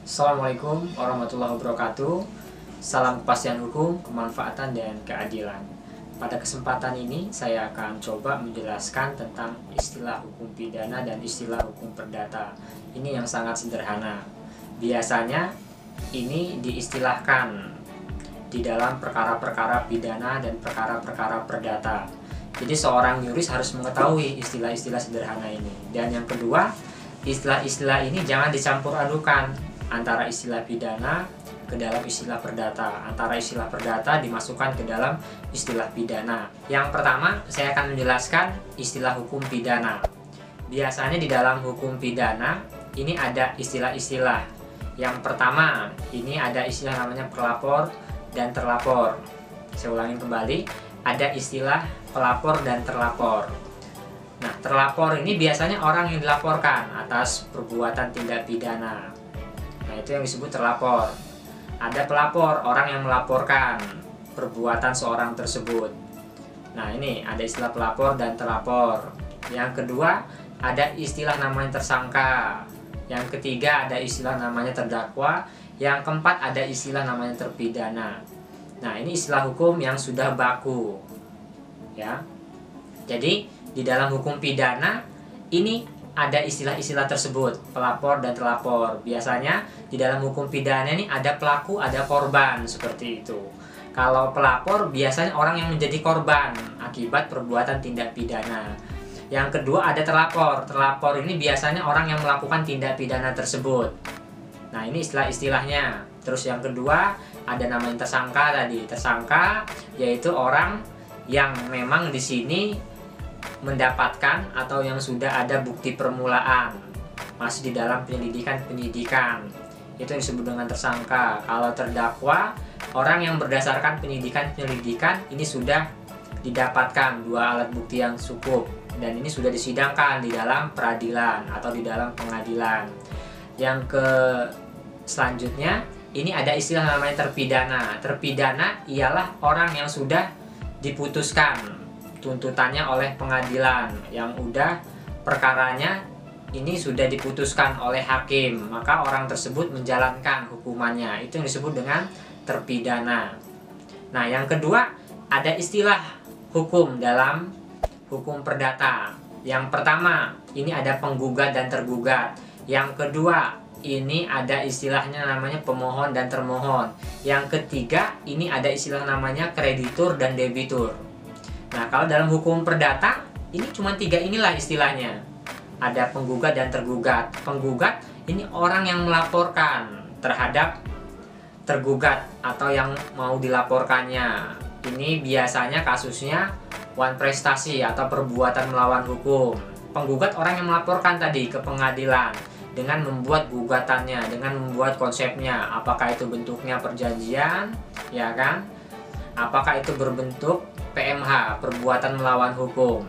Assalamualaikum warahmatullahi wabarakatuh. Salam kepastian hukum, kemanfaatan, dan keadilan. Pada kesempatan ini saya akan coba menjelaskan tentang istilah hukum pidana dan istilah hukum perdata. Ini yang sangat sederhana. Biasanya ini diistilahkan di dalam perkara-perkara pidana dan perkara-perkara perdata. Jadi seorang yuris harus mengetahui istilah-istilah sederhana ini. Dan yang kedua, istilah-istilah ini jangan dicampur adukan antara istilah pidana ke dalam istilah perdata, antara istilah perdata dimasukkan ke dalam istilah pidana. Yang pertama, saya akan menjelaskan istilah hukum pidana. Biasanya di dalam hukum pidana ini ada istilah-istilah. Yang pertama, ini ada istilah namanya pelapor dan terlapor. Saya ulangi kembali, ada istilah pelapor dan terlapor. Nah, terlapor ini biasanya orang yang dilaporkan atas perbuatan tindak pidana. Nah, itu yang disebut terlapor. Ada pelapor, orang yang melaporkan perbuatan seorang tersebut. Nah, ini ada istilah pelapor dan terlapor. Yang kedua, ada istilah namanya tersangka. Yang ketiga, ada istilah namanya terdakwa. Yang keempat, ada istilah namanya terpidana. Nah, ini istilah hukum yang sudah baku. Ya. Jadi, di dalam hukum pidana ini ada istilah-istilah tersebut, pelapor dan terlapor. Biasanya di dalam hukum pidana ini ada pelaku, ada korban, seperti itu. Kalau pelapor biasanya orang yang menjadi korban akibat perbuatan tindak pidana. Yang kedua ada terlapor. Terlapor ini biasanya orang yang melakukan tindak pidana tersebut. Nah, ini istilah-istilahnya. Terus yang kedua ada namanya tersangka tadi. Tersangka yaitu orang yang memang di sini mendapatkan atau yang sudah ada bukti permulaan, masih di dalam penyidikan, itu yang disebut dengan tersangka. Kalau terdakwa, orang yang berdasarkan penyelidikan ini sudah didapatkan dua alat bukti yang cukup dan ini sudah disidangkan di dalam peradilan atau di dalam pengadilan. Yang selanjutnya ini ada istilah namanya terpidana. Terpidana ialah orang yang sudah diputuskan tuntutannya oleh pengadilan, yang udah perkaranya ini sudah diputuskan oleh hakim, maka orang tersebut menjalankan hukumannya, itu yang disebut dengan terpidana. Nah, yang kedua ada istilah hukum dalam hukum perdata. Yang pertama ini ada penggugat dan tergugat. Yang kedua ini ada istilahnya namanya pemohon dan termohon. Yang ketiga ini ada istilah namanya kreditur dan debitur. Nah, kalau dalam hukum perdata ini cuma tiga inilah istilahnya. Ada penggugat dan tergugat. Penggugat ini orang yang melaporkan terhadap tergugat atau yang mau dilaporkannya. Ini biasanya kasusnya wan prestasi atau perbuatan melawan hukum. Penggugat orang yang melaporkan tadi ke pengadilan dengan membuat gugatannya, dengan membuat konsepnya. Apakah itu bentuknya perjanjian, ya kan? Apakah itu berbentuk PMH, perbuatan melawan hukum.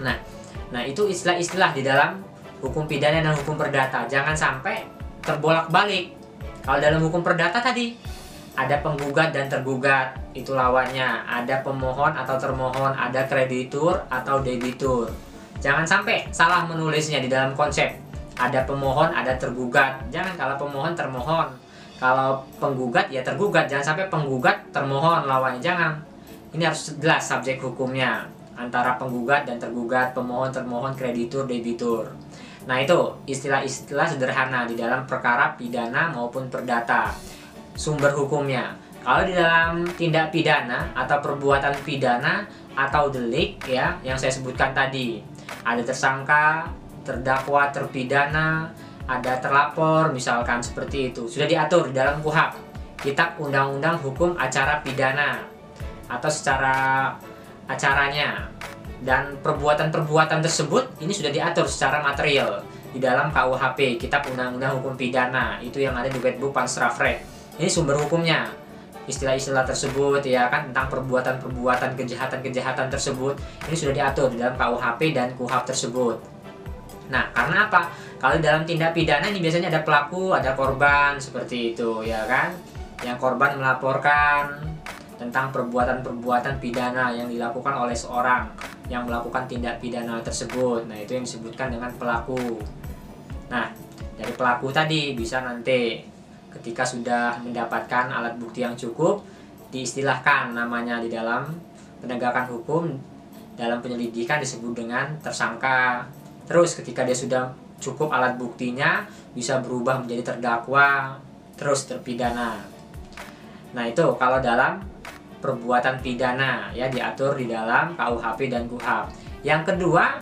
Nah, itu istilah-istilah di dalam hukum pidana dan hukum perdata. Jangan sampai terbolak-balik. Kalau dalam hukum perdata tadi ada penggugat dan tergugat, itu lawannya. Ada pemohon atau termohon, ada kreditur atau debitur. Jangan sampai salah menulisnya di dalam konsep. Ada pemohon, ada tergugat. Jangan kalau pemohon termohon. Kalau penggugat ya tergugat. Jangan sampai penggugat termohon lawannya. Jangan. Ini harus jelas subjek hukumnya antara penggugat dan tergugat, pemohon, termohon, kreditur, debitur. Nah, itu istilah-istilah sederhana di dalam perkara pidana maupun perdata. Sumber hukumnya. Kalau di dalam tindak pidana atau perbuatan pidana atau delik ya yang saya sebutkan tadi, ada tersangka, terdakwa, terpidana, ada terlapor misalkan seperti itu. Sudah diatur di dalam KUHP, Kitab Undang-Undang Hukum Acara Pidana, atau secara acaranya, dan perbuatan-perbuatan tersebut ini sudah diatur secara material di dalam KUHP, Kitab Undang-Undang Hukum Pidana, itu yang ada di Wetboek Panstrafrecht. Ini sumber hukumnya, istilah-istilah tersebut ya kan, tentang perbuatan-perbuatan kejahatan-kejahatan tersebut ini sudah diatur di dalam KUHP dan KUHP tersebut. Nah, karena apa? Kalau dalam tindak pidana ini biasanya ada pelaku, ada korban, seperti itu ya kan, yang korban melaporkan tentang perbuatan-perbuatan pidana yang dilakukan oleh seorang yang melakukan tindak pidana tersebut. Nah, itu yang disebutkan dengan pelaku. Nah, dari pelaku tadi. Bisa nanti ketika sudah mendapatkan alat bukti yang cukup, diistilahkan namanya di dalam penegakan hukum, dalam penyelidikan disebut dengan tersangka. Terus ketika dia sudah cukup alat buktinya, bisa berubah menjadi terdakwa, terus terpidana. Nah itu kalau dalam perbuatan pidana ya, diatur di dalam KUHP dan KUHAP. Yang kedua,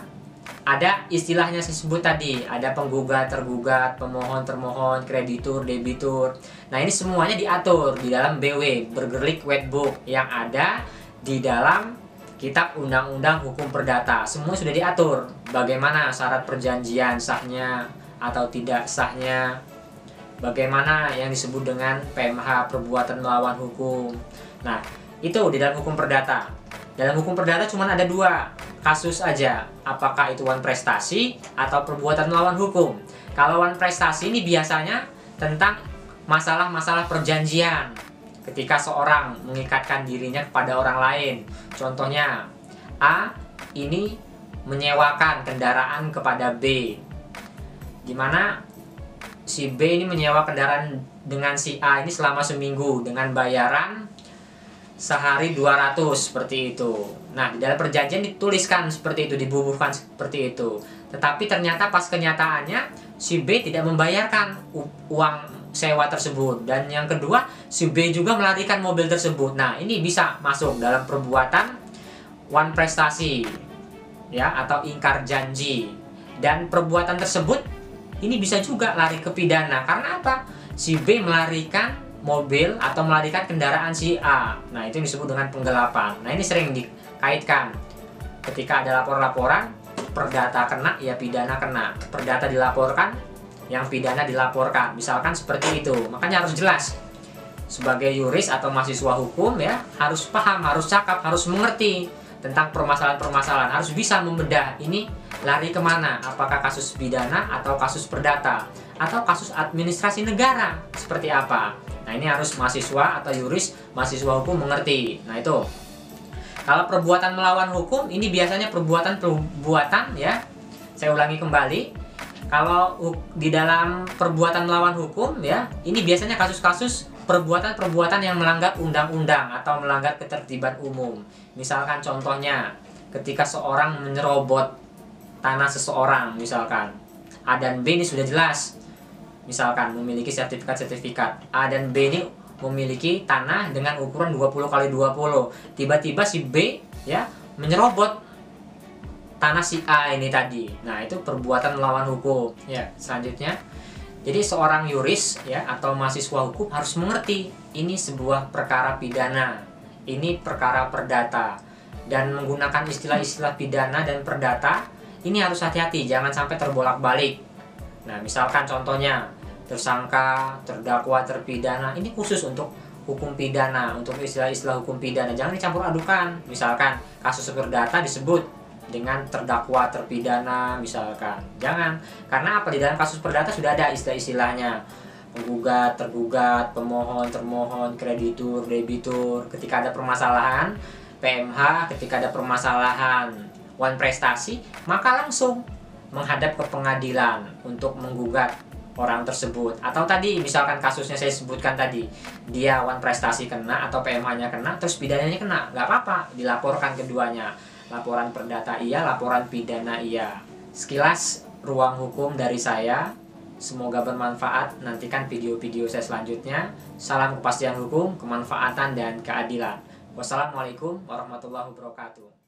ada istilahnya saya sebut tadi, ada penggugat, tergugat, pemohon, termohon, kreditur, debitur. Nah ini semuanya diatur di dalam BW, Burgerlijk Wetboek, yang ada di dalam Kitab Undang-Undang Hukum Perdata. Semua sudah diatur bagaimana syarat perjanjian, sahnya atau tidak sahnya, bagaimana yang disebut dengan PMH, perbuatan melawan hukum. Nah itu di dalam hukum perdata. Dalam hukum perdata cuma ada 2 kasus aja, apakah itu wan prestasi atau perbuatan melawan hukum. Kalau wan prestasi ini biasanya tentang masalah-masalah perjanjian, ketika seorang mengikatkan dirinya kepada orang lain. Contohnya, A ini menyewakan kendaraan kepada B, dimana si B ini menyewa kendaraan dengan si A ini selama seminggu dengan bayaran sehari 200 seperti itu. Nah di dalam perjanjian dituliskan seperti itu, dibubuhkan seperti itu. Tetapi ternyata pas kenyataannya si B tidak membayarkan uang sewa tersebut. Dan yang kedua, si B juga melarikan mobil tersebut. Nah ini bisa masuk dalam perbuatan wan prestasi ya, atau ingkar janji. Dan perbuatan tersebut ini bisa juga lari ke pidana. Karena apa? Si B melarikan mobil atau melarikan kendaraan si A. Nah itu disebut dengan penggelapan. Nah ini sering dikaitkan ketika ada laporan-laporan, perdata kena ya pidana kena, perdata dilaporkan yang pidana dilaporkan, misalkan seperti itu. Makanya harus jelas, sebagai yuris atau mahasiswa hukum ya, harus paham, harus cakap, harus mengerti tentang permasalahan-permasalahan, harus bisa membedah ini lari kemana, apakah kasus pidana atau kasus perdata atau kasus administrasi negara seperti apa. Nah ini harus mahasiswa atau yuris, mahasiswa hukum mengerti. Nah itu kalau perbuatan melawan hukum ini biasanya perbuatan ya, saya ulangi kembali, kalau di dalam perbuatan melawan hukum ya, ini biasanya kasus-kasus perbuatan-perbuatan yang melanggar undang-undang atau melanggar ketertiban umum. Misalkan contohnya ketika seorang menyerobot tanah seseorang, misalkan A dan B ini sudah jelas, misalkan memiliki sertifikat A dan B ini memiliki tanah dengan ukuran 20 x 20. Tiba-tiba si B ya menyerobot tanah si A ini tadi. Nah, itu perbuatan melawan hukum. Ya, selanjutnya. Jadi seorang yuris ya atau mahasiswa hukum harus mengerti ini sebuah perkara pidana. Ini perkara perdata. Dan menggunakan istilah-istilah pidana dan perdata ini harus hati-hati, jangan sampai terbolak-balik. Nah, misalkan contohnya tersangka, terdakwa, terpidana, ini khusus untuk hukum pidana, untuk istilah-istilah hukum pidana. Jangan dicampur adukan. Misalkan kasus perdata disebut dengan terdakwa, terpidana, misalkan. Jangan. Karena apa? Di dalam kasus perdata sudah ada istilah-istilahnya. Penggugat, tergugat, pemohon, termohon, kreditur, debitur. Ketika ada permasalahan PMH, ketika ada permasalahan wan prestasi, maka langsung menghadap ke pengadilan untuk menggugat orang tersebut. Atau tadi misalkan kasusnya saya sebutkan tadi, dia wan prestasi kena atau PMH-nya kena, terus pidananya kena, nggak apa-apa, dilaporkan keduanya. Laporan perdata iya, laporan pidana iya. Sekilas ruang hukum dari saya, semoga bermanfaat. Nantikan video-video saya selanjutnya. Salam kepastian hukum, kemanfaatan, dan keadilan. Wassalamualaikum warahmatullahi wabarakatuh.